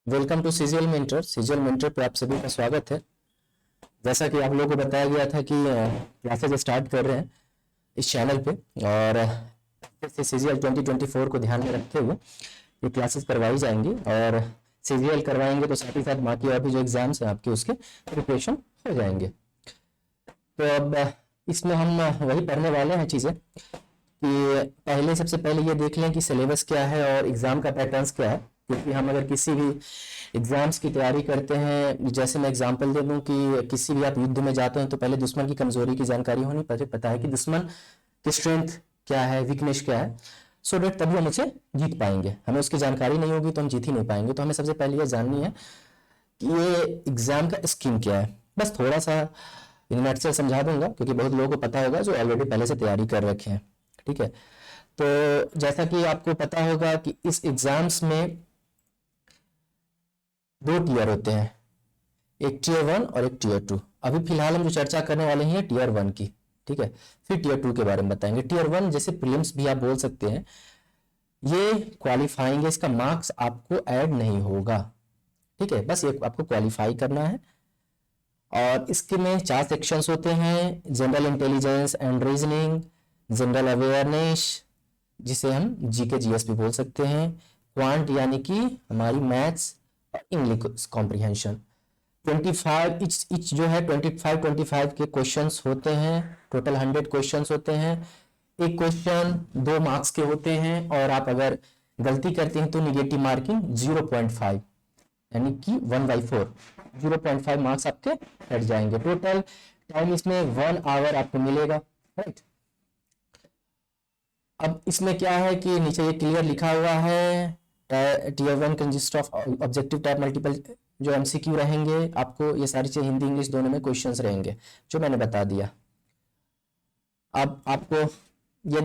Welcome to CGL mentor. CGL mentor पे आप सभी का स्वागत है। जैसा कि आप लोगों को बताया गया था कि क्लासेज स्टार्ट कर रहे हैं इस चैनल पे, और सीजीएल 2024 को ध्यान में रखते हुए ये क्लासेस करवाई जाएंगी, और सीजीएल करवाएंगे तो साथ ही साथ बाकी और भी जो एग्जाम्स हैं आपके उसके प्रिपरेशन हो जाएंगे। तो अब इसमें हम वही पढ़ने वाले हैं चीज़ें कि पहले सबसे पहले ये देख लें कि सिलेबस क्या है और एग्ज़ाम का पैटर्न्स क्या है, क्योंकि हम अगर किसी भी एग्ज़ाम्स की तैयारी करते हैं, जैसे मैं एग्जांपल दे दूं कि किसी भी आप युद्ध में जाते हैं तो पहले दुश्मन की कमज़ोरी की जानकारी होनी पता है कि दुश्मन की स्ट्रेंथ क्या है, वीकनेस क्या है, सो डेट तभी हम उसे जीत पाएंगे। हमें उसकी जानकारी नहीं होगी तो हम जीत ही नहीं पाएंगे। तो हमें सबसे पहले ये जाननी है कि ये एग्ज़ाम का स्कीम क्या है। बस थोड़ा सा इन नटशेल समझा दूंगा क्योंकि बहुत लोगों को पता होगा जो ऑलरेडी पहले से तैयारी कर रखे हैं। ठीक है, तो जैसा कि आपको पता होगा कि इस एग्जाम्स में दो टीयर होते हैं, एक टीयर 1 और एक टीयर 2। अभी फिलहाल हम जो चर्चा करने वाले हैं टीयर 1 की, ठीक है, फिर टीयर 2 के बारे में बताएंगे। टीयर 1 जैसे प्रीलिम्स भी आप बोल सकते हैं, ये क्वालिफाइंग है, इसका मार्क्स आपको ऐड नहीं होगा। ठीक है, बस ये आपको क्वालिफाई करना है। और इसके में 4 सेक्शंस होते हैं, general intelligence and reasoning, general awareness जिसे हम जीके जीएस भी बोल सकते हैं, क्वांट यानी कि हमारी मैथ्स और इंग्लिश कॉम्प्रिहेंशन। 25 इच जो है 25 के क्वेश्चंस होते हैं, टोटल 100 क्वेश्चंस होते हैं। एक क्वेश्चन 2 मार्क्स के होते हैं, और आप अगर गलती करते हैं तो निगेटिव मार्किंग 0.5 यानी कि 1/4 0.5 मार्क्स आपके हट जाएंगे। टोटल टाइम इसमें 1 आवर आपको मिलेगा, राइट। अब इसमें क्या है कि नीचे ये क्लियर लिखा हुआ है, tier 1 consist of objective type multiple जो एमसीक्यू रहेंगे, आपको ये सारी चीजें हिंदी इंग्लिश दोनों में क्वेश्चंस रहेंगे जो मैंने बता दिया। अब आपको ये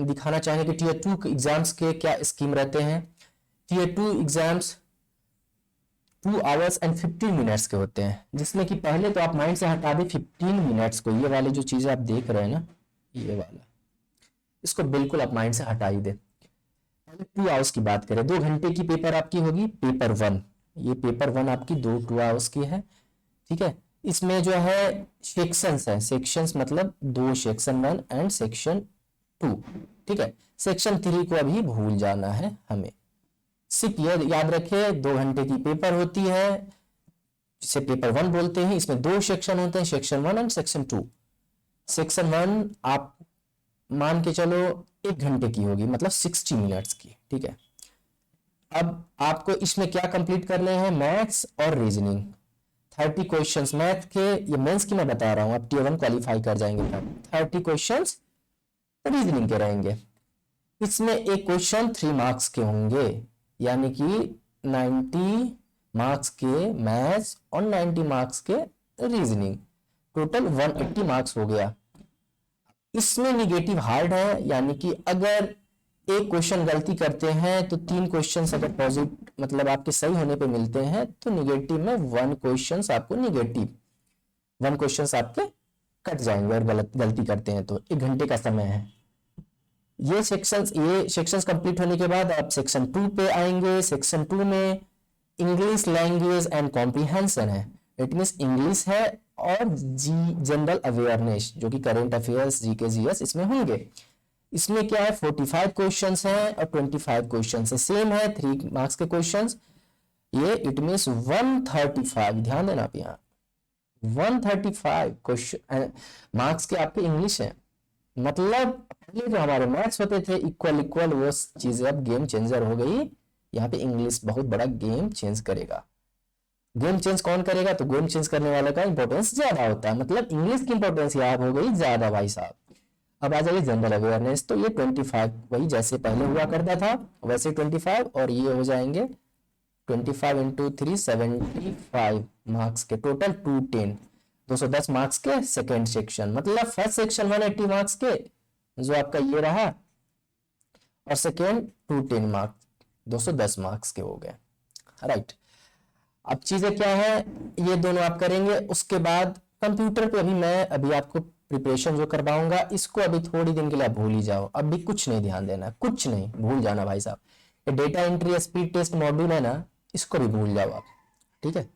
दिखाना चाहेंगे कि टीयर 2 एग्जाम्स के क्या स्कीम रहते हैं। Tier 2 exams 2 hours and 15 minutes के होते हैं, जिसमें कि पहले तो आप माइंड से हटा दें 15 मिनट्स को। ये वाले जो चीजें आप देख रहे हैं ना, ये वाला, इसको बिल्कुल आप माइंड से हटा ही दें। पहले 2 आवर्स की बात करें, 2 घंटे की पेपर आपकी होगी पेपर 1। ये पेपर 1 आपकी 2 आवर्स की है, ठीक है। इसमें जो है सेक्शंस है, सेक्शंस मतलब 2 सेक्शन 1 एंड सेक्शन 2, ठीक है। सेक्शन 3 को अभी भूल जाना है हमें, सिर्फ ये याद रखे 2 घंटे की पेपर होती है, जिसे पेपर 1 बोलते हैं। इसमें 2 सेक्शन होते हैं, सेक्शन 1 एंड सेक्शन 2। सेक्शन 1 आप मान के चलो 1 घंटे की होगी, मतलब 60 मिनट्स की, ठीक है। अब आपको इसमें क्या कंप्लीट करने हैं, मैथ्स और रीजनिंग। 30 क्वेश्चंस मैथ के, ये मेंस की मैं बता रहा हूं, आप टीयर 1 क्वालिफाई कर जाएंगे तब। 30 क्वेश्चंस रीजनिंग के रहेंगे। इसमें एक क्वेश्चन 3 मार्क्स के होंगे, यानी कि 90 मार्क्स के मैथ्स और 90 मार्क्स के रीजनिंग, टोटल 180 मार्क्स हो गया। इसमें निगेटिव हार्ड है, यानी कि अगर एक क्वेश्चन गलती करते हैं तो 3 क्वेश्चन अगर पॉजिटिव मतलब आपके सही होने पे मिलते हैं तो निगेटिव में 1 क्वेश्चन आपको निगेटिव 1 क्वेश्चन आपके कट जाएंगे, और गलती करते हैं तो 1 घंटे का समय है। ये सेक्शंस कंप्लीट होने के बाद आप सेक्शन 2 पे आएंगे। सेक्शन 2 में इंग्लिश लैंग्वेज एंड कॉम्प्रिहेंशन है, इट मींस इंग्लिश है, और जनरल अवेयरनेस जो कि करेंट अफेयर्स जीके जीएस इसमें होंगे। इसमें क्या है 45 क्वेश्चंस हैं और 25 क्वेश्चंस है, सेम है 3 मार्क्स के क्वेश्चंस। ये इट मींस 135, ध्यान देना आप यहाँ 135 क्वेश्चन मार्क्स के आपके इंग्लिश है। मतलब पहले जो हमारे मैथ्स होते थे इक्वल वो चीजें अब गेम चेंजर हो गई। यहाँ पे इंग्लिश बहुत बड़ा गेम चेंज करेगा। गेम चेंज कौन करेगा, तो गेम चेंज करने वाले का इंपॉर्टेंस ज्यादा होता है, मतलब इंग्लिश की इंपॉर्टेंस यहाँ हो गई ज्यादा भाई साहब। अब आ जाइए जनरल अवेयरनेस, तो ये 25 वही जैसे पहले हुआ करता था वैसे 25, और ये हो जाएंगे 25 इंटू 3 75 मार्क्स के, टोटल 210 210 मार्क्स के सेकेंड सेक्शन। मतलब फर्स्ट सेक्शन 180 मार्क्स के जो आपका ये रहा, और सेकेंड 210 मार्क्स 210 मार्क्स के हो गए, राइट। अब चीजें क्या है, ये दोनों आप करेंगे। उसके बाद कंप्यूटर पे अभी आपको प्रिपरेशन जो करवाऊंगा, इसको अभी थोड़ी दिन के लिए आप भूल ही जाओ, अभी कुछ नहीं ध्यान देना, कुछ नहीं, भूल जाना भाई साहब। ये data entry speed test module है ना, इसको भी भूल जाओ आप। ठीक है,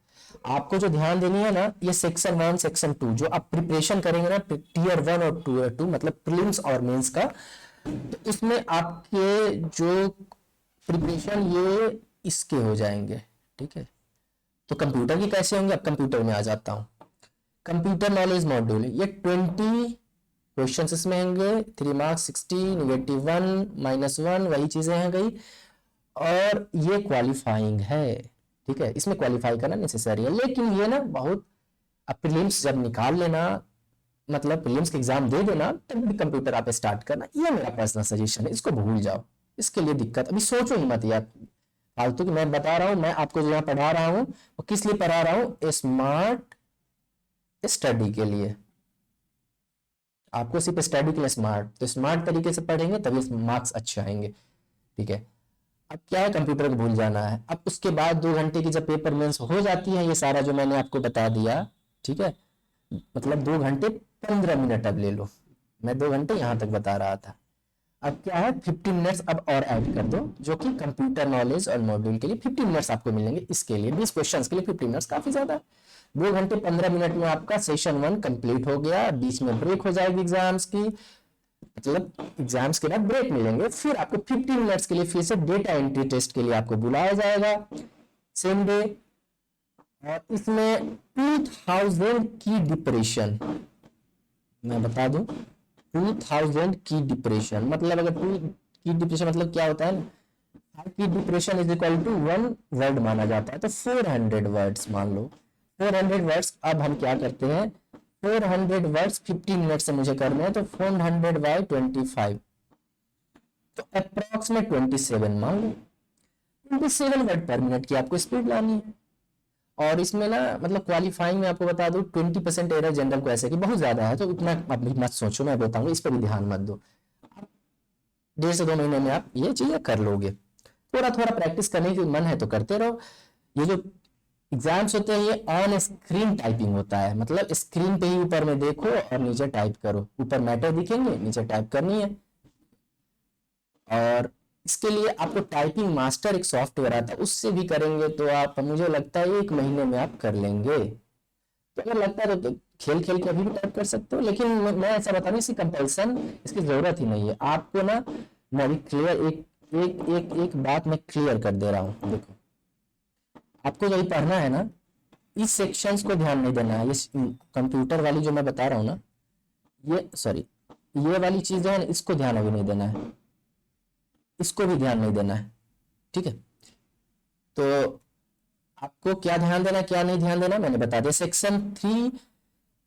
आपको जो ध्यान देनी है ना, ये सेक्शन 1 सेक्शन 2 जो आप प्रिपरेशन करेंगे ना टीयर 1 और टीयर 2 मतलब प्रीलिम्स और मेंस का, तो इसमें आपके जो प्रिपरेशन ये इसके हो जाएंगे। ठीक है, तो कंप्यूटर की कैसे होंगे, अब कंप्यूटर में आ जाता हूँ। कंप्यूटर नॉलेज मॉड्यूल, ये 20 क्वेश्चंस इसमें होंगे, 3 मार्क्स 60, -1 -1 वही चीजें हैं गई, और ये क्वालिफाइंग है। ठीक है, इसमें क्वालिफाई करना नेसेसरी है, लेकिन ये ना बहुत, अब प्रीलिम्स जब निकाल लेना, मतलब प्रीलिम्स के एग्जाम दे देना, तब भी कंप्यूटर आप स्टार्ट करना, ये मेरा पर्सनल सजेशन है, इसको भूल जाओ। इसके लिए दिक्कत अभी सोचो ही मत यार फालतू की। मैं बता रहा हूँ, मैं आपको जो यहाँ पढ़ा रहा हूँ वो किस लिए पढ़ा रहा हूँ, स्मार्ट स्टडी के लिए। आपको सिर्फ स्टडी के लिए स्मार्ट, तो स्मार्ट तरीके से पढ़ेंगे तभी मार्क्स अच्छे आएंगे। ठीक है, अब क्या है, कंप्यूटर को भूल जाना है। अब उसके बाद 2 घंटे की जब पेपर मेंस हो जाती है, ये सारा जो मैंने आपको बता दिया, ठीक है, मतलब 2 घंटे 15 मिनट अब ले लो, मैं 2 घंटे यहाँ तक बता रहा था। अब क्या है, 50 मिनट्स अब और ऐड कर दो, जो कि कंप्यूटर नॉलेज और मॉड्यूल के लिए 50 मिनट्स आपको मिलेंगे। इसके लिए 20 क्वेश्चन के लिए 50 मिनट्स काफी ज्यादा। 2 घंटे 15 मिनट में आपका सेशन 1 कंप्लीट हो गया, बीच में ब्रेक हो जाएगी एग्जाम्स की, मतलब एग्जाम्स के बाद ब्रेक मिलेंगे, फिर आपको 50 मिनट्स के लिए फिर से डेटा एंट्री टेस्ट के लिए आपको बुलाया जाएगा सेम डे। और इसमें 2000 की डिप्रेशन, मैं बता दूं, 2000 की डिप्रेशन मतलब, अगर 2 की डिप्रेशन मतलब क्या होता है, 5 की depression is equal to 1 word माना जाता है, तो 400 वर्ड्स मान लो, 400 वर्ड्स। अब हम क्या करते हैं, 400 वर्ड्स 15 मिनट से मुझे करने हैं, तो 400 बाई 25, तो अप्रॉक्सीमेट 27 मान लो, 27 वर्ड पर मिनट की आपको स्पीड लानी है। और इसमें ना मतलब क्वालिफाइंग में आपको बता दूं 20% एरर जनरल को ऐसे कि बहुत ज्यादा है, तो इतना अभी मत सोचो, मैं बताऊंगा, इस पर भी ध्यान मत दो। 1.5 से 2 महीने में आप ये चीजें कर लोगे, थोड़ा थोड़ा प्रैक्टिस करने की मन है तो करते रहो। ये जो एग्जाम्स होते हैं ये ऑन स्क्रीन टाइपिंग होता है, मतलब स्क्रीन पे ही ऊपर में देखो और नीचे टाइप करो, ऊपर मैटर दिखेंगे नीचे टाइप करनी है। और इसके लिए आपको टाइपिंग मास्टर एक सॉफ्टवेयर आता है, उससे भी करेंगे तो आप, मुझे लगता है 1 महीने में आप कर लेंगे। तो अगर लगता है तो खेल खेल के अभी भी टाइप कर सकते हो, लेकिन मैं ऐसा बता रहा, इसकी कंपल्सन, इसकी जरूरत ही नहीं है आपको ना। मैं अभी क्लियर एक बात मैं क्लियर कर दे रहा हूँ, देखो आपको यही पढ़ना है ना, इस सेक्शंस को ध्यान नहीं देना है, इस कंप्यूटर वाली जो मैं बता रहा हूँ ना, ये सॉरी ये वाली चीजें है, इसको ध्यान अभी नहीं देना है, इसको भी ध्यान नहीं देना है। ठीक है, तो आपको क्या ध्यान देना क्या नहीं ध्यान देना मैंने बता दिया। सेक्शन 3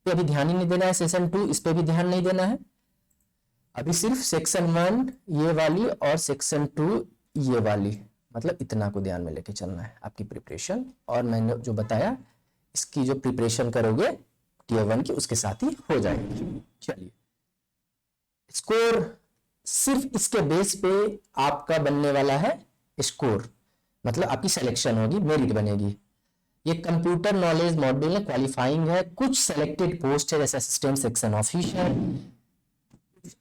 पे अभी ध्यान ही नहीं देना है, सेक्शन 2 इस पे भी ध्यान नहीं देना है, अभी सिर्फ सेक्शन 1 ये वाली और सेक्शन 2 ये वाली, मतलब इतना को ध्यान में लेके चलना है आपकी प्रिपरेशन। और मैंने जो बताया इसकी जो प्रिपरेशन करोगे टीयर 1 की उसके साथ ही हो जाएगी। चलिए, स्कोर सिर्फ इसके बेस पे आपका बनने वाला है स्कोर, मतलब आपकी सिलेक्शन होगी, मेरिट बनेगी। ये कंप्यूटर नॉलेज मॉड्यूल में क्वालिफाइंग है, कुछ सेलेक्टेड पोस्ट है जैसे असिस्टेंट सेक्शन ऑफिसर,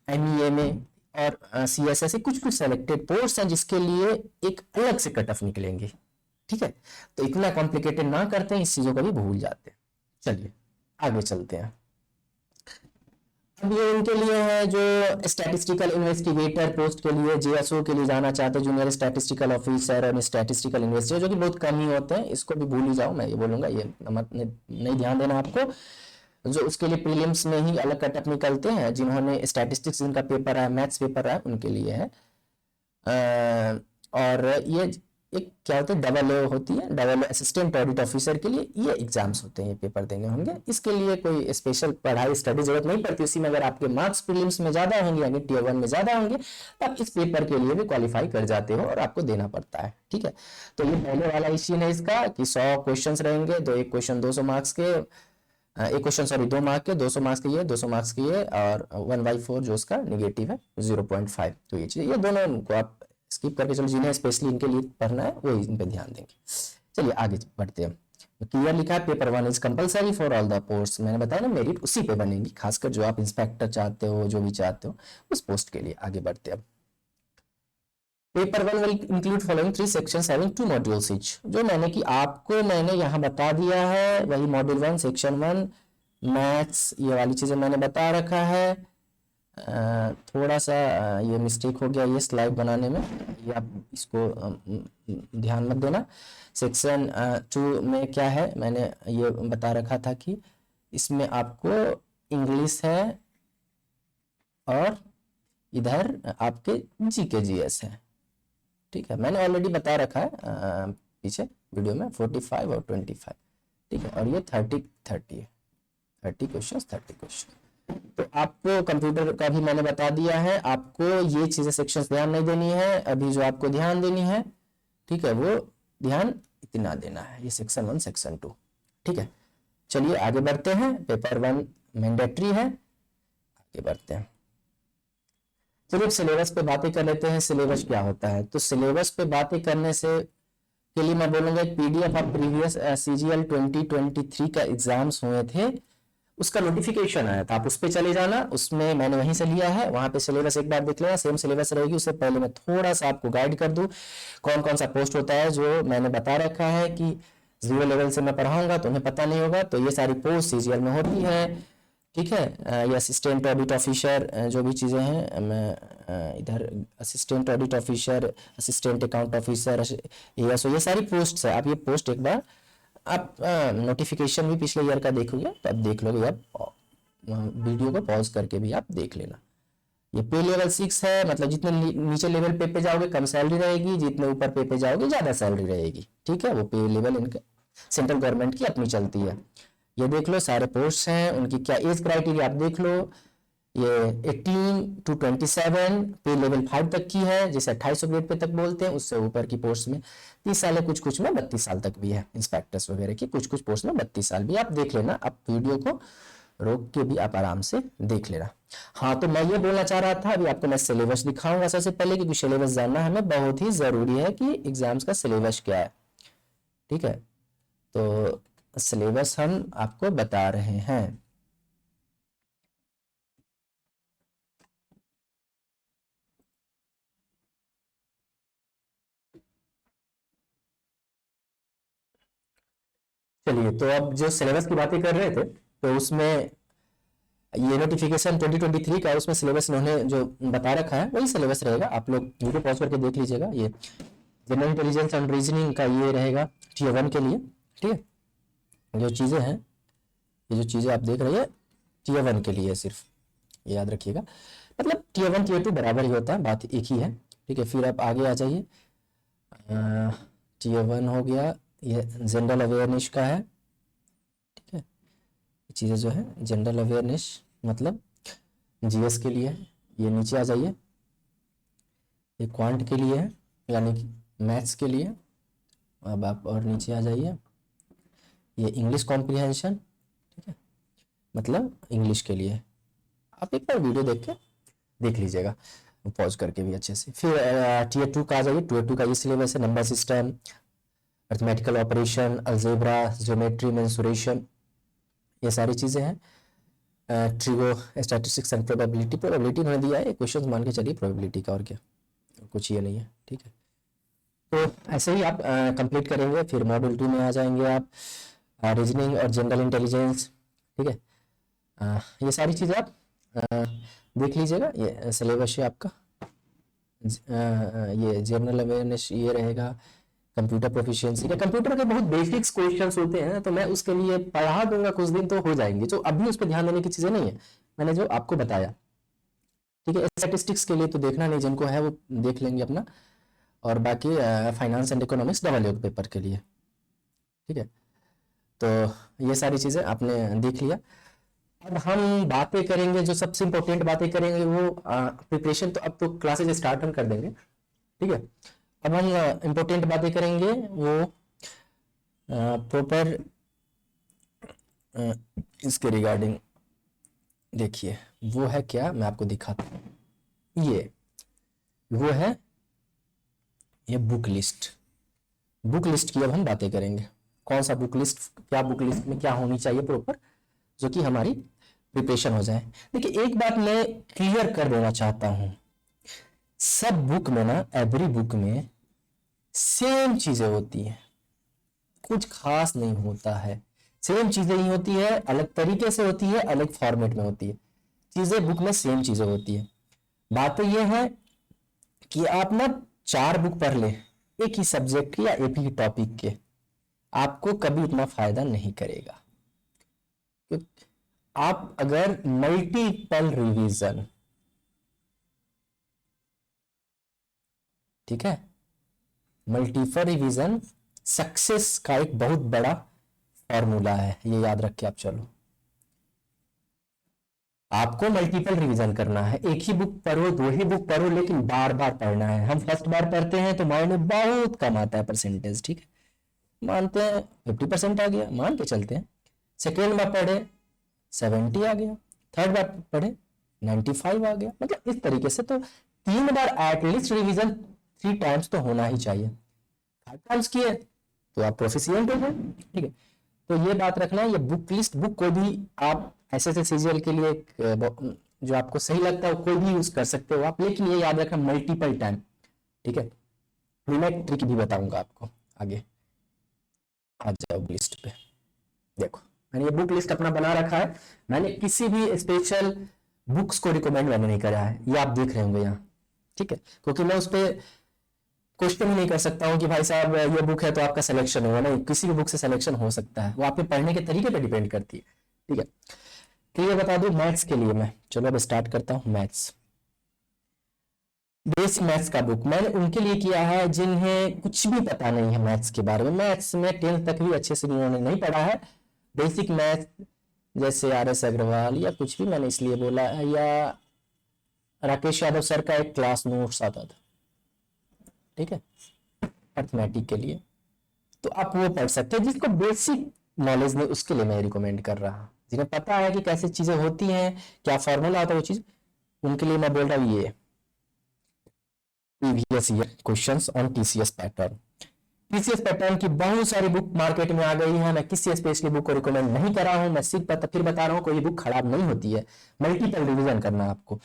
एमईए में और सीएसएस, कुछ कुछ सेलेक्टेड पोस्ट हैं जिसके लिए एक अलग से कट ऑफ निकलेंगे। ठीक है, तो इतना कॉम्प्लिकेटेड ना करते हैं, इस चीजों को भी भूल जाते हैं। चलिए आगे चलते हैं। अब ये उनके लिए है जो स्टैटिस्टिकल इन्वेस्टिगेटर पोस्ट के लिए, जेएसओ के लिए जाना चाहते हैं, जूनियर स्टैटिस्टिकल ऑफिसर और स्टैटिस्टिकल इन्वेस्टिगेटर, जो कि बहुत कम ही होते हैं, इसको भी भूल ही जाओ, मैं ये बोलूंगा, ये मत नहीं ध्यान देना आपको। जो उसके लिए प्रीलिम्स में ही अलग कटअप निकलते हैं, जिन्होंने स्टैटिस्टिक्स जिनका पेपर है, मैथ्स पेपर है, उनके लिए है। और ये एक क्या होता है, डबल ओ होती है, डबल असिस्टेंट ऑडिट ऑफिसर के लिए ये एग्जाम्स होते हैं, ये पेपर देने होंगे। इसके लिए कोई स्पेशल पढ़ाई स्टडी जरूरत नहीं पड़ती, उसी में अगर आपके मार्क्स प्रीलिम्स में ज्यादा होंगे यानी टीयर 1 में ज्यादा होंगे तो आप इस पेपर के लिए भी क्वालिफाई कर जाते हो और आपको देना पड़ता है। ठीक है, तो ये पहले वाला इश्यू है इसका कि 100 क्वेश्चन रहेंगे, तो एक क्वेश्चन 200 मार्क्स के, एक क्वेश्चन सॉरी 2 मार्क के, 200 मार्क्स के ये, 200 मार्क्स के ये, और 1/4 जो उसका निगेटिव है 0.5। तो ये चीज, ये दोनों को आप स्किप करके चलो, जिन्हें स्पेशली इनके लिए पढ़ना है वो इन पे ध्यान देंगे। चलिए आगे बढ़ते हैं। क्लियर लिखा है paper 1 is compulsory for all the post, मैंने बताया ना मेरिट उसी पे बनेगी, खासकर जो आप इंस्पेक्टर चाहते हो, जो भी चाहते हो उस पोस्ट के लिए। आगे बढ़ते हैं। Paper 1 will include following 3 sections having 2 modules each. जो मैंने यहाँ बता दिया है वही मॉड्यूल 1 सेक्शन 1 मैथ्स, ये वाली चीजें मैंने बता रखा है। थोड़ा सा ये मिस्टेक हो गया ये स्लाइड बनाने में, ये आप इसको ध्यान मत देना। सेक्शन 2 में क्या है, मैंने ये बता रखा था कि इसमें आपको इंग्लिश है और इधर आपके जीके जीएस है। ठीक है, मैंने ऑलरेडी बता रखा है पीछे वीडियो में 45 और 25। ठीक है, और ये 30 है, 30 क्वेश्चन 30 क्वेश्चन। तो आपको कंप्यूटर का भी मैंने बता दिया है, आपको ये चीजें सेक्शंस ध्यान नहीं देनी है। अभी जो आपको ध्यान देनी है, ठीक है, वो ध्यान इतना देना है, ये सेक्शन 1 सेक्शन 2। ठीक है, चलिए आगे बढ़ते हैं। पेपर 1 मैंडेटरी है, आगे बढ़ते हैं। चलिए सिलेबस पे बातें कर लेते हैं। सिलेबस क्या होता है, तो सिलेबस पे बातें करने से के लिए मैं बोलूंगा एक पीडीएफ ऑफ प्रीवियस सीजीएल 2023 का एग्जाम्स हुए थे, उसका नोटिफिकेशन आया था, आप उस पर चले जाना, उसमें मैंने वहीं से लिया है, वहां पे सिलेबस एक बार देख लेना, सेम सिलेबस रहेगी। उससे पहले मैं थोड़ा सा आपको गाइड कर दूं कौन कौन सा पोस्ट होता है, जो मैंने बता रखा है कि 0 लेवल से मैं पढ़ाऊंगा तो उन्हें पता नहीं होगा। तो ये सारी पोस्ट सीजीएल में होती है। ठीक है, ये असिस्टेंट ऑडिट ऑफिसर जो भी चीज़ें हैं, मैं इधर assistant audit officer, assistant account officer, ASO, ये सारी पोस्ट है। आप ये पोस्ट एक बार आप नोटिफिकेशन भी पिछले ईयर का देखोगे तो आप देख लोगे, आप वीडियो को पॉज करके भी आप देख लेना। ये पे लेवल 6 है, मतलब जितने नीचे लेवल पे जाओगे कम सैलरी रहेगी, जितने ऊपर पे जाओगे ज़्यादा सैलरी रहेगी। ठीक है, वो पे लेवल इनका सेंट्रल गवर्नमेंट की अपनी चलती है। ये देख लो सारे पोस्ट हैं, उनकी क्या एज क्राइटेरिया आप देख लो। ये 18 to 27 पे लेवल 5 तक की है, जैसे 2800 ग्रेड पे तक बोलते हैं। उससे ऊपर की पोस्ट में 30 साल है, कुछ कुछ में 32 साल तक भी है, इंस्पेक्टर्स वगैरह की कुछ कुछ पोस्ट में 32 साल भी। आप देख लेना, आप वीडियो को रोक के भी आप आराम से देख लेना। हाँ, तो मैं ये बोलना चाह रहा था, अभी आपको मैं सिलेबस दिखाऊंगा सबसे पहले, क्योंकि सिलेबस जानना हमें बहुत ही जरूरी है कि एग्जाम्स का सिलेबस क्या है। ठीक है, तो सिलेबस हम आपको बता रहे हैं। चलिए, तो अब जो सिलेबस की बातें कर रहे थे, तो उसमें ये नोटिफिकेशन 2023 का, उसमें सिलेबस इन्होंने जो बता रखा है वही सिलेबस रहेगा। आप लोग वीडियो पॉज करके देख लीजिएगा। ये जनरल इंटेलिजेंस एंड रीजनिंग का ये रहेगा टीयर 1 के लिए। ठीक है, जो चीज़ें हैं, ये जो चीज़ें आप देख रहे हैं टीयर 1 के लिए सिर्फ, ये याद रखिएगा। मतलब टीयर 1 टीयर 2 बराबर ही होता है, बात एक ही है। ठीक है, फिर आप आगे आ जाइए। टीयर 1 हो गया, ये जनरल अवेयरनेस का है। ठीक है, चीज़ें जो है जनरल अवेयरनेस मतलब जीएस के लिए है। ये नीचे आ जाइए, ये क्वांट के लिए है, यानी कि मैथ्स के लिए। अब आप और नीचे आ जाइए, ये इंग्लिश कॉम्प्रिहेंशन। ठीक है, मतलब इंग्लिश के लिए। आप एक बार वीडियो देख लीजिएगा पॉज करके भी अच्छे से। फिर टीयर 2 का आ जाइए। टीयर 2 का ये सिलेबस है, number system, arithmetical operation, algebra, geometry, mensuration, ये सारी चीज़ें हैं। Trigo statistics and probability. Probability उन्होंने दिया है, क्वेश्चन मान के चलिए प्रोबेबिलिटी का, और क्या, कुछ ये नहीं है। ठीक है, तो ऐसे ही आप कंप्लीट करेंगे। फिर मॉड्यूल 2 में आ जाएंगे आप, रीजनिंग और जनरल इंटेलिजेंस। ठीक है, ये सारी चीज़ें आप देख लीजिएगा। ये सिलेबस है आपका। ये जनरल अवेयरनेस ये रहेगा, कंप्यूटर प्रोफिशिएंसी का। कंप्यूटर के बहुत बेसिक्स क्वेश्चंस होते हैं, तो मैं उसके लिए पढ़ा दूंगा, कुछ दिन तो हो जाएंगे, जो अभी उस पर ध्यान देने की चीज़ें नहीं है, मैंने जो आपको बताया। ठीक है, स्टैटिस्टिक्स के लिए तो देखना नहीं, जिनको है वो देख लेंगे अपना। और बाकी फाइनेंस एंड इकोनॉमिक्स डबल योग पेपर के लिए। ठीक है, तो ये सारी चीज़ें आपने देख लिया। अब हम बातें करेंगे, जो सबसे इंपॉर्टेंट बातें करेंगे वो प्रिपरेशन। तो अब तो क्लासेज स्टार्ट हम कर देंगे। ठीक है, अब हम इंपॉर्टेंट बातें करेंगे वो प्रॉपर इसके रिगार्डिंग। देखिए वो है क्या, मैं आपको दिखाता हूँ। ये वो है, ये बुक लिस्ट। बुक लिस्ट की अब हम बातें करेंगे। कौन सा बुक लिस्ट, क्या बुक लिस्ट में क्या होनी चाहिए प्रॉपर, जो कि हमारी प्रिपरेशन हो जाए। देखिए एक बात मैं क्लियर कर देना चाहता हूं, सब बुक में ना, एवरी बुक में सेम चीजें होती हैं, कुछ खास नहीं होता है। सेम चीजें ही होती है, अलग तरीके से होती है, अलग फॉर्मेट में होती है। चीजें बुक में सेम चीजें होती है। बात तो यह है कि आप ना 4 बुक पढ़ ले एक ही सब्जेक्ट के या एक ही टॉपिक के, आपको कभी उतना फायदा नहीं करेगा। आप अगर मल्टीपल रिवीजन, ठीक है, मल्टीपल रिवीजन सक्सेस का एक बहुत बड़ा फॉर्मूला है, ये याद रख के आप चलो। आपको मल्टीपल रिवीजन करना है, एक ही बुक पढ़ो, 2 ही बुक पढ़ो, लेकिन बार बार पढ़ना है। हम फर्स्ट बार पढ़ते हैं तो माइंड में बहुत कम आता है परसेंटेज, ठीक है, मानते हैं 50% आ गया, मान के चलते हैं। सेकेंड बार पढ़े 70 आ गया, थर्ड बार पढ़े 95 आ गया, मतलब इस तरीके से। तो 3 बार एटलीस्ट रिवीजन 3 टाइम्स तो होना ही चाहिए। 5 टाइम्स किए तो आप प्रोफिशिएंट हो गए, ठीक है। तो ये बात रखना है। ये बुक लिस्ट, बुक कोई भी आप ऐसे सीजीएल के लिए जो आपको सही लगता है कोई भी यूज कर सकते हो आप, लेकिन ये याद रखना मल्टीपल टाइम, ठीक है। मैं एक ट्रिक भी बताऊंगा आपको आगे। आ जाओ लिस्ट पे, देखो मैंने ये बुक लिस्ट अपना बना रखा है। मैंने किसी भी स्पेशल बुक्स को रिकमेंड मैंने नहीं करा है, ये आप देख रहे होंगे यहाँ, ठीक है, क्योंकि मैं उस पर क्वेश्चन ही नहीं कर सकता हूँ कि भाई साहब ये बुक है तो आपका सिलेक्शन होगा, नहीं, किसी भी बुक से सिलेक्शन हो सकता है, वो आपके पढ़ने के तरीके पे डिपेंड करती है, ठीक है। तो ये बता दूं मैथ्स के लिए मैं, चलो अब स्टार्ट करता हूँ। मैथ्स, बेसिक मैथ्स का बुक मैंने उनके लिए किया है जिन्हें कुछ भी पता नहीं है मैथ्स के बारे में। मैथ्स में 10th तक भी अच्छे से उन्होंने नहीं पढ़ा है। बेसिक मैथ्स जैसे RS अग्रवाल या कुछ भी मैंने इसलिए बोला है, या राकेश यादव सर का एक क्लास नोट्स आता था, ठीक है, अर्थमेटिक के लिए, तो आप वो पढ़ सकते हैं। जिसको बेसिक नॉलेज नहीं उसके लिए मैं रिकमेंड कर रहा हूँ, जिन्हें पता है कि कैसे चीजें होती हैं, क्या फॉर्मूला होता है वो चीज, उनके लिए मैं बोल रहा हूँ ये previous year questions on TCS pattern. TCS pattern की बहुत सारी बुक मार्केट में आ गई है, मैं किसी स्पेशली बुक को रिकमेंड नहीं कर रहा हूँ, मैं सिर्फ फिर बता रहा हूँ कोई बुक खराब नहीं होती है, मल्टीपल रिवीजन करना है आपको।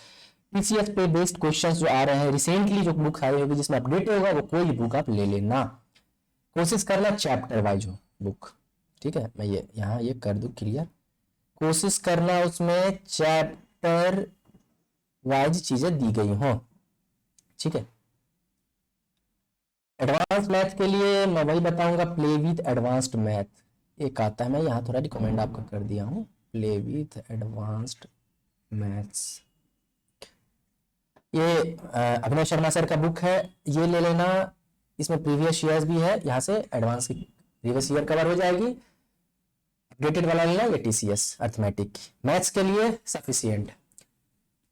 TCS पे बेस्ड क्वेश्चंस जो आ रहे हैं रिसेंटली, जो बुक आई होगी जिसमें अपडेट होगा, वो कोई बुक आप ले लेना, कोशिश करना चैप्टर वाइज हो बुक, ठीक है। मैं ये यहाँ ये कर दूं क्लियर, कोशिश करना उसमें चैप्टर वाइज चीजें दी गई हों, ठीक है। एडवांस मैथ के लिए मैं वही बताऊंगा, प्ले विथ एडवांस्ड मैथ एक आता है, मैं यहाँ थोड़ा रिकमेंड आपका कर दिया हूँ, प्ले विथ एडवांस्ड मैथ्स। ये अभिनव शर्मा सर का बुक है, ये ले लेना, इसमें प्रीवियस ईयर्स भी है, यहाँ से एडवांस की प्रीवियस ईयर कवर हो जाएगी। अपडेटेड वाला लेना, ये TCS अर्थमेटिक मैथ्स के लिए सफिशिएंट।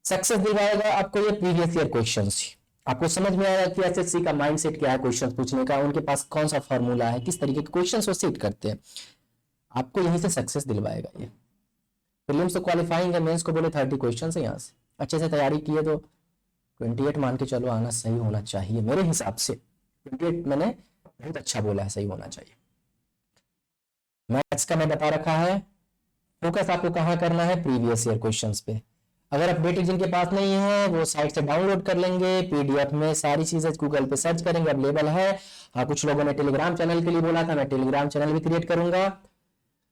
सक्सेस दिलवाएगा आपको ये प्रीवियस ईयर क्वेश्चंस, आपको समझ में आएगा कि SSC का माइंडसेट क्या है क्वेश्चन पूछने का, उनके पास कौन सा फॉर्मूला है, किस तरीके के क्वेश्चन वो सेट करते हैं, आपको यहीं से सक्सेस दिलवाएगा ये। प्रीलिम्स तो क्वालिफाइंग है, मेंस को बोले 30 क्वेश्चन है, यहाँ से अच्छे से तैयारी किए तो 28 मान के चलो आना सही होना चाहिए मेरे हिसाब से। 28 मैंने बहुत अच्छा बोला है, सही होना चाहिए। मैथ्स का मैं बता रखा है, फोकस आपको कहाँ करना है, प्रीवियस ईयर क्वेश्चंस पे। अगर अपडेटेड जिनके पास नहीं है वो साइट से डाउनलोड कर लेंगे, PDF में सारी चीजें गूगल पे सर्च करेंगे, अवेलेबल है। हाँ, कुछ लोगों ने टेलीग्राम चैनल के लिए बोला था, मैं टेलीग्राम चैनल भी क्रिएट करूंगा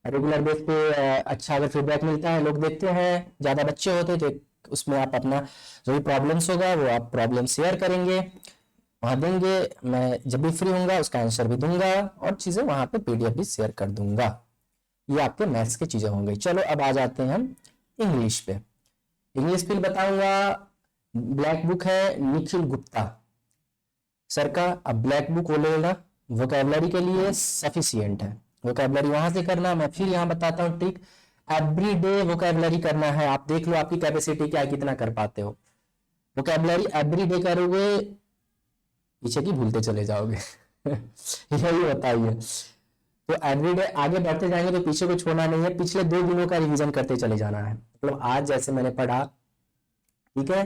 रेगुलर बेस पे। अच्छा अगर फीडबैक मिलता है, लोग देखते हैं, ज्यादा बच्चे होते तो उसमें आप अपना जो भी प्रॉब्लम्स होगा वो आप प्रॉब्लम शेयर करेंगे, वहां देंगे, मैं जब भी फ्री होऊंगा उसका आंसर भी दूंगा, और चीजें वहां पे PDF भी शेयर कर दूंगा। ये आपके मैथ्स की चीजें होंगी। चलो अब आ जाते हैं हम इंग्लिश पे। इंग्लिश फिर बताऊंगा, ब्लैक बुक है निखिल गुप्ता सर का, अब ब्लैक बुक वो ले लेना, वोकैबलरी के लिए सफिशियंट है, वोकैबलरी वहां से करना। मैं फिर यहाँ बताता हूँ ट्रिक, एवरी डे वोकैबलरी करना है, आप देख लो आपकी कैपेसिटी क्या है, कितना कर पाते हो। वोकैबलरी एवरी डे करोगे, पीछे की भूलते चले जाओगे यही बताइए। तो एवरीडे आगे बढ़ते जाएंगे तो पीछे को छोड़ना नहीं है, पिछले 2 दिनों का रिवीजन करते चले जाना है। मतलब आज जैसे मैंने पढ़ा, ठीक है,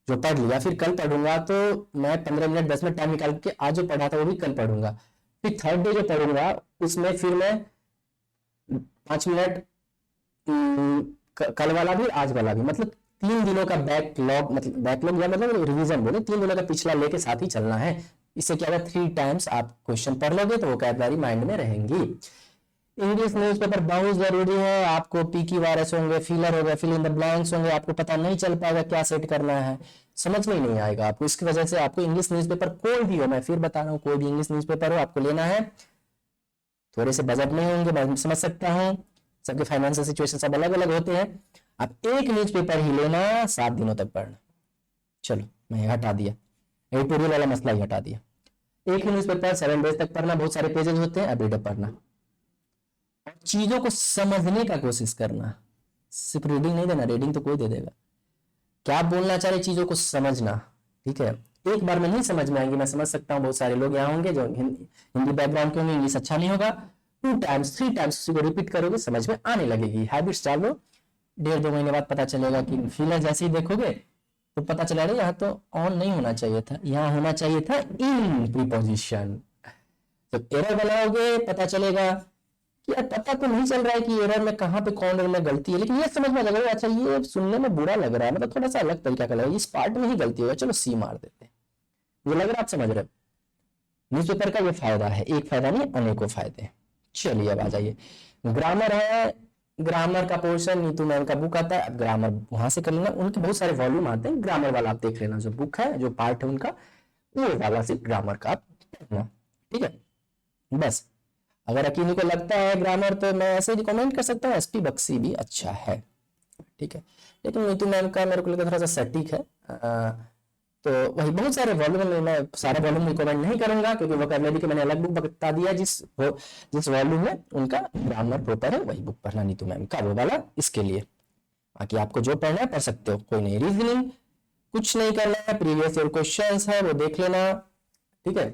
जो पढ़ लिया फिर कल पढ़ूंगा, तो मैं 15 मिनट 10 मिनट टाइम निकाल के आज जो पढ़ा था वो भी कल पढ़ूंगा, फिर थर्ड डे जो पढ़ूंगा उसमें फिर मैं 5 मिनट कल वाला भी आज वाला भी, मतलब 3 दिनों का बैकलॉग, मतलब बैकलॉग या मतलब रिवीजन बोले, 3 दिनों का पिछला लेके साथ ही चलना है। इससे क्या होगा, 3 टाइम्स आप क्वेश्चन पढ़ लोगे तो वोकैबुलरी माइंड में रहेंगी। इंग्लिश न्यूज़पेपर बहुत जरूरी है, आपको पी की वायरस होंगे, फिलर हो गए, फिल इन द ब्लैंक्स होंगे, आपको पता नहीं चल पाएगा क्या सेट करना है, समझ में ही नहीं आएगा आपको। इसकी वजह से आपको इंग्लिश न्यूज़पेपर कोई भी हो, मैं फिर बता रहा हूँ, कोई भी इंग्लिश न्यूज़पेपर हो आपको लेना है। थोड़े से बजट में होंगे, मैं समझ सकता हूँ, सबके फाइनेंशियल सिचुएशन सब अलग अलग होते हैं। आप एक न्यूज़पेपर ही लेना, 7 दिनों तक पढ़ना। चलो मैं हटा दिया, एडिटोरियल वाला मसला ही हटा दिया। एक ही न्यूज़पेपर 7 डेज तक पढ़ना, बहुत सारे पेजेस होते हैं, एवरीडे पढ़ना, चीजों को समझने का कोशिश करना। सिर्फ रीडिंग नहीं देना, रीडिंग तो कोई दे देगा, क्या बोलना चाह रहे चीजों को समझना, ठीक है। एक बार में नहीं समझ में आएंगी, मैं समझ सकता हूँ, बहुत सारे लोग यहाँ होंगे जो हिंदी बैकग्राउंड के होंगे, इंग्लिश अच्छा नहीं होगा, 2 टाइम्स 3 टाइम्स उसी को रिपीट करोगे, समझ में आने लगेगी। हैबिट्स डालो, 1.5-2 महीने बाद पता चलेगा कि फीलर जैसे ही देखोगे तो पता चला रहा यहाँ तो ऑन नहीं होना चाहिए था, यहाँ होना चाहिए था इन प्रीपोजिशन। तो एरर बनाओगे, पता चलेगा कि यार पता तो नहीं चल रहा है कि एरर में कहाँ पे कॉर्नर में गलती है, लेकिन ये समझ में लग रहा है, अच्छा ये सुनने में बुरा लग रहा है, मतलब थोड़ा सा अलग तरीका का लग रहा है, इस पार्ट में ही गलती होगा, चलो सी मार देते हैं। मुझे लग रहा है आप समझ रहे हो। न्यूज़पेपर का ये फायदा है, एक फायदा नहीं अनेकों फायदे। चलिए अब आ जाइए, ग्रामर है, ग्रामर का पोर्शन नीतू मैम का बुक आता है, अब ग्रामर वहां से कर लेना, उनके बहुत सारे वॉल्यूम आते हैं, ग्रामर वाला आप देख लेना, जो बुक है जो पार्ट है उनका वो वाला सिर्फ ग्रामर का आप पढ़ना, ठीक है। बस अगर अकेले को लगता है ग्रामर तो मैं ऐसे रिकमेंड कर सकता हूँ, एसपी बक्सी भी अच्छा है, ठीक है, लेकिन नीतू मैम का मेरे को लगता थोड़ा सा सटीक है। तो वही बहुत सारे वॉल्यूम में मैं सारे वॉल्यूम रिकमेंड नहीं करूंगा, क्योंकि वोकैबुलरी के मैंने अलग बुक बता दिया, जिस वॉल्यूम में उनका ग्रामर प्रॉपर है वही बुक पढ़ना नीतू मैम का, वो वाला इसके लिए। बाकी आपको जो पढ़ना है पढ़ सकते हो, कोई नहीं। रीजनिंग कुछ नहीं करना है, प्रीवियस ईयर क्वेश्चंस है वो देख लेना, ठीक है।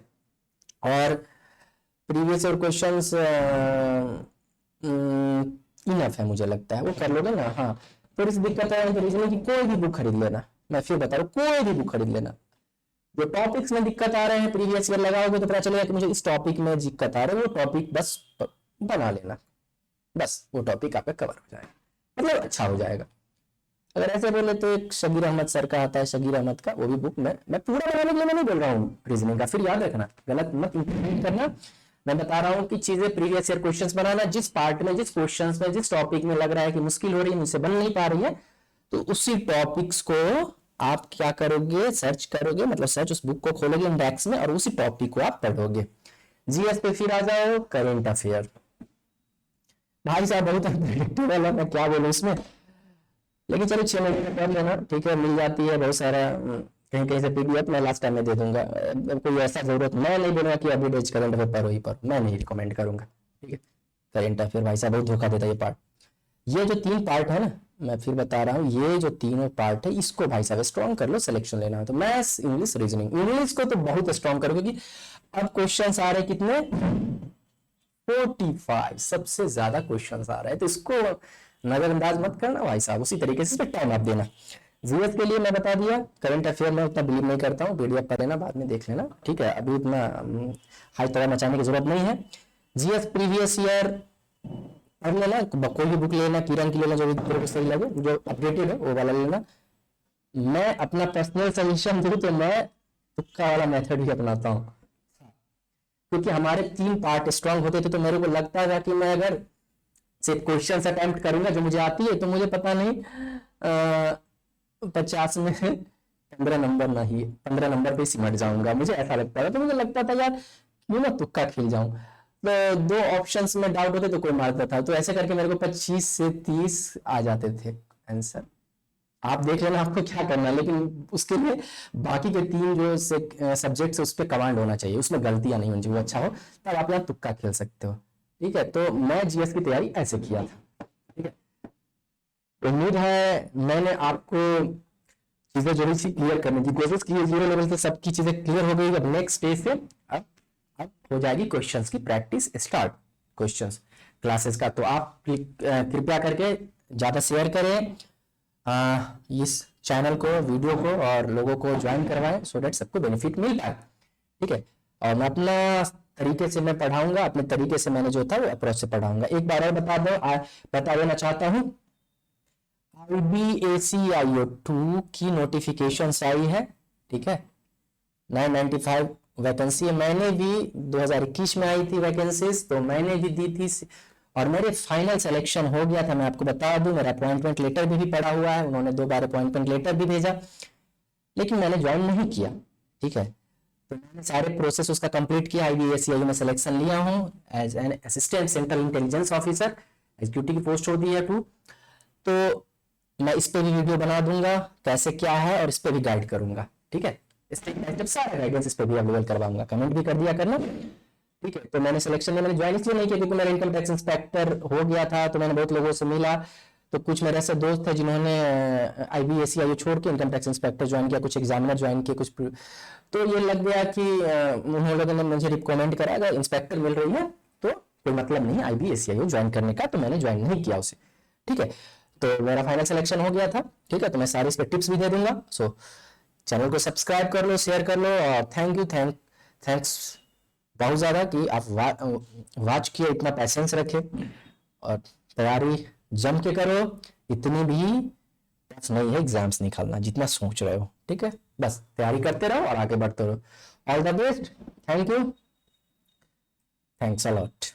और प्रीवियस ईयर क्वेश्चंस इनफ है मुझे लगता है, वो कर लोगे ना। हाँ थोड़ी सी दिक्कत है तो रीजनिंग की कोई भी बुक खरीद लेना, मैं फिर बता रहा हूँ, कोई भी बुक खरीद लेना। जो टॉपिक्स में दिक्कत आ रहे हैं प्रीवियस ईयर लगाओगे तो पता चलेगा कि मुझे इस टॉपिक में दिक्कत आ रही है, वो टॉपिक बस बना लेना, बस वो टॉपिक आपका कवर हो जाएगा, मतलब अच्छा हो जाएगा। अगर ऐसे बोले तो एक शबीर अहमद सर का आता है, शबीर अहमद का, वो भी बुक मैं पूरा बनाने के लिए मैं नहीं बोल रहा हूँ रीजनिंग का, फिर याद रखना, गलत मत इंटरप्रेट करना। मैं बता रहा हूँ कि चीजें प्रीवियस ईयर क्वेश्चंस बनाना, जिस पार्ट में, जिस क्वेश्चंस में, जिस टॉपिक में लग रहा है कि मुश्किल हो रही है, मुझसे बन नहीं पा रही है, तो उसी टॉपिक्स को आप क्या करोगे, सर्च करोगे, मतलब सर्च उस बुक को खोलोगे इंडेक्स में और उसी टॉपिक को आप पढ़ोगे। जीएस पे फिर आ जाओ, करेंट अफेयर, भाई साहब बहुत अनप्रेडिक्टेबल है, मैं क्या बोलूं इसमें, लेकिन चलो 6 महीने में कर लेना, ठीक है, मिल जाती है बहुत सारा, कहीं कहीं से पीडीएफ मैं लास्ट टाइम में दे दूंगा, कोई ऐसा जरूरत मैं नहीं बोलूंगा कि अभी डेज करंट अफेयर पढ़ो ही पढ़ो, मैं नहीं रिकमेंड करूंगा, ठीक है। करंट अफेयर भाई साहब बहुत धोखा देता है ये पार्ट, ये जो 3 पार्ट है ना, मैं फिर बता रहा हूँ, ये जो तीनों पार्ट है इसको भाई साहब स्ट्रॉन्ग कर लो, सिलेक्शन लेना है तो मैथ्स, इंग्लिश, रीजनिंग। इंग्लिश को तो बहुत स्ट्रॉन्ग करो, क्योंकि अब क्वेश्चन आ रहे कितने, 45 सबसे ज्यादा क्वेश्चन आ रहे हैं, तो इसको नजरअंदाज मत करना भाई साहब, उसी तरीके से टाइम आप देना। जीएस के लिए मैं बता दिया, करंट अफेयर में उतना बिलीव नहीं करता हूँ, पीडीएफ पर लेना, बाद में देख लेना, ठीक है, अभी उतना हाई तबाह मचाने की जरूरत नहीं है। जीएस प्रीवियस ईयर पढ़ लेना, कोई भी बुक लेना, किरण की लेना, जो भी तेरे को सही लगे, जो अपडेटेड है वो वाला लेना। मैं अपना पर्सनल सजेशन दूं तो मैं तुक्का वाला मेथड ही अपनाता हूँ, क्योंकि हमारे 3 पार्ट स्ट्रांग होते थे, तो मेरे को लगता था कि मैं अगर सिर्फ क्वेश्चन अटेम्प्ट करूंगा जो मुझे आती है, तो मुझे पता नहीं 50 में 15 नंबर नहीं, 15 नंबर पे सिमट जाऊंगा, मुझे ऐसा लगता था। तो मुझे लगता था यार क्यों ना तुक्का खेल जाऊं, तो 2 ऑप्शंस में डाउट होते तो कोई मारता था, तो ऐसे करके मेरे को 25 से 30 आ जाते थे आंसर। आप देख लेना आपको क्या करना, लेकिन उसके लिए बाकी के 3 जो सब्जेक्ट्स उस पर कमांड होना चाहिए, उसमें गलतियां नहीं होनी चाहिए, वो अच्छा हो, तब आप यहाँ तुक्का खेल सकते हो, ठीक है। तो मैं जीएस की तैयारी ऐसे किया था, ठीक है। उम्मीद है मैंने आपको चीजें जो सी क्लियर करने की कोशिश की है, 0 लेवल से सबकी चीजें क्लियर हो गई। अब नेक्स्ट स्टेज से अब हो जाएगी क्वेश्चंस की प्रैक्टिस स्टार्ट, क्वेश्चंस क्लासेस का। तो आप कृपया करके ज्यादा शेयर करें इस चैनल को, वीडियो को, और लोगों को ज्वाइन करवाएं, सो दैट सबको बेनिफिट मिल पाए, ठीक है। और मैं अपना तरीके से मैं पढ़ाऊंगा, अपने तरीके से मैंने जो था वो अप्रोच से पढ़ाऊंगा। एक बार और बता देना चाहता हूँ, IBACIO2 की नोटिफिकेशंस आई है, ठीक है। 995 वैकेंसी है। मैंने भी 2021 में आई थी वैकेंसीज, तो मैंने भी दी थी और मेरे फाइनल सिलेक्शन हो गया था। मैं आपको बता दूं, मेरा अपॉइंटमेंट लेटर भी पड़ा हुआ है, उन्होंने 2 बार अपॉइंटमेंट लेटर भी भेजा, लेकिन मैंने ज्वाइन नहीं किया, ठीक है। तो मैंने सारे प्रोसेस उसका कंप्लीट किया, IBACIO में सिलेक्शन लिया हूँ as an assistant central intelligence officer, executive की पोस्ट होती है 2। तो मैं इस पे भी वीडियो बना दूंगा कैसे क्या है, और इस पे भी गाइड करूंगा, ठीक है। स्टेप बाय स्टेप सारे गाइडेंस इस पे भी अवेलेबल करवाऊंगा, कमेंट भी कर दिया करना, ठीक है। तो मैंने सिलेक्शन में मैंने ज्वाइन इसलिए नहीं किया क्योंकि मेरा इनकम टैक्स इंस्पेक्टर हो गया था, तो मैंने बहुत लोगों से मिला, तो कुछ मेरे ऐसे दोस्त थे जिन्होंने IBACIO छोड़ के इनकम टैक्स इंस्पेक्टर ज्वाइन किया, कुछ एग्जामिनर ज्वाइन किए, कुछ तो ये लग गया कि उन लोगों ने मुझे रिकमेंड करा, अगर इंस्पेक्टर मिल रही है तो कोई मतलब नहीं IBACIO ज्वाइन करने का, तो मैंने ज्वाइन नहीं किया उसे, ठीक है। तो मेरा फाइनल सिलेक्शन हो गया था, ठीक है। तो मैं सारे इस पर टिप्स भी दे दूंगा। सो चैनल को सब्सक्राइब कर लो, शेयर कर लो, और थैंक्स बहुत ज़्यादा कि आप वॉच किए, इतना पैसेंस रखे, और तैयारी जम के करो। इतनी भी टफ नहीं है एग्जाम्स निकालना जितना सोच रहे हो, ठीक है। बस तैयारी करते रहो और आगे बढ़ते रहो। All the best, thank you, thanks a lot.